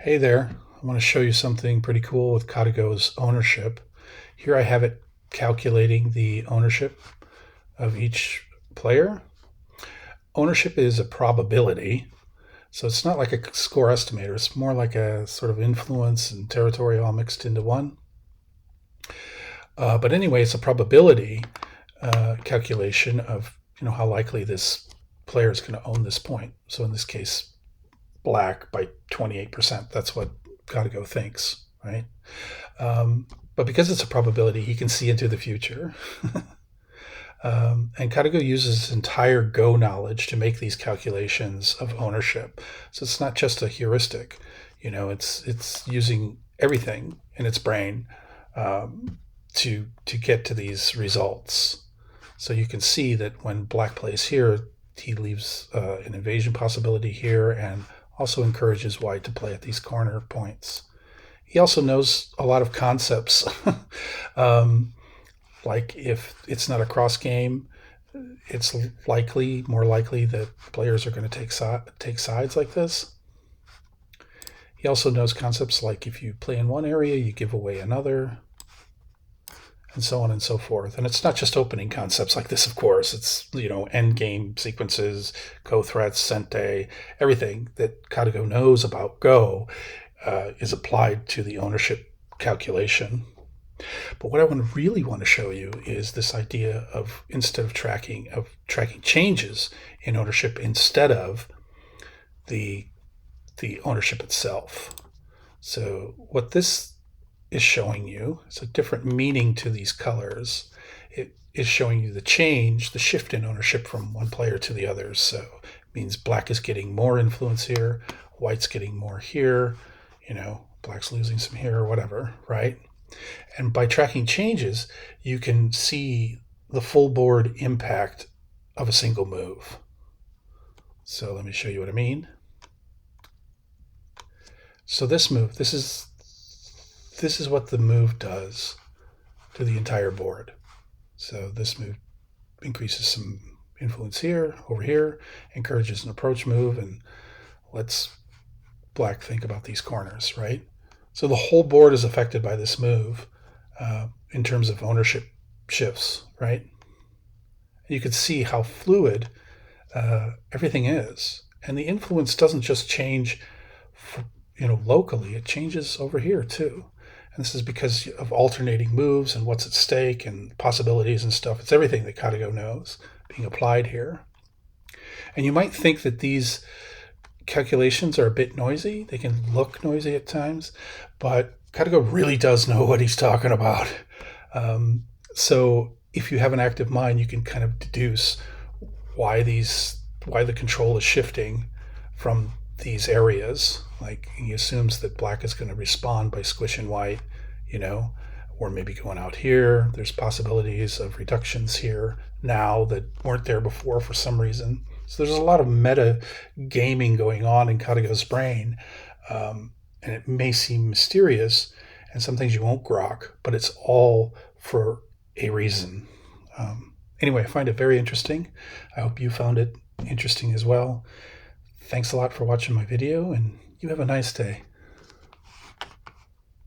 Hey there, I want to show you something pretty cool with KataGo's ownership. Here I have it calculating the ownership of each player. Ownership is a probability, so it's not like a score estimator. It's more like a sort of influence and territory all mixed into one. But anyway, it's a probability calculation of how likely this player is going to own this point. So in this case, black by 28%. That's what KataGo thinks, right? But because it's a probability, he can see into the future. And KataGo uses his entire Go knowledge to make these calculations of ownership. So it's not just a heuristic. It's using everything in its brain to get to these results. So you can see that when black plays here, he leaves an invasion possibility here and also encourages white to play at these corner points. He also knows a lot of concepts, like if it's not a cross game, it's more likely that players are going to take sides like this. He also knows concepts like if you play in one area, you give away another, and so on and so forth. And it's not just opening concepts like this, of course. It's, end game sequences, co-threats, sente, everything that KataGo knows about Go is applied to the ownership calculation. But what I really want to show you is this idea of tracking changes in ownership instead of the ownership itself. So what this is showing you, it's a different meaning to these colors. It is showing you the shift in ownership from one player to the others. So it means black is getting more influence here, white's getting more here, black's losing some here or whatever, right? And by tracking changes, you can see the full board impact of a single move. So let me show you what I mean. So this move, this is what the move does to the entire board. So this move increases some influence here, over here, encourages an approach move, and lets black think about these corners, right? So the whole board is affected by this move in terms of ownership shifts, right? You can see how fluid everything is. And the influence doesn't just change locally, it changes over here too. And this is because of alternating moves and what's at stake and possibilities and stuff. It's everything that KataGo knows being applied here. And you might think that these calculations are a bit noisy. They can look noisy at times, but KataGo really does know what he's talking about. So if you have an active mind, you can kind of deduce why the control is shifting from these areas. Like he assumes that black is going to respond by squishing white, or maybe going out here. There's possibilities of reductions here now that weren't there before for some reason. So there's a lot of meta gaming going on in KataGo's brain, and it may seem mysterious, and some things you won't grok, but it's all for a reason. Anyway, I find it very interesting. I hope you found it interesting as well. Thanks a lot for watching my video, and you have a nice day.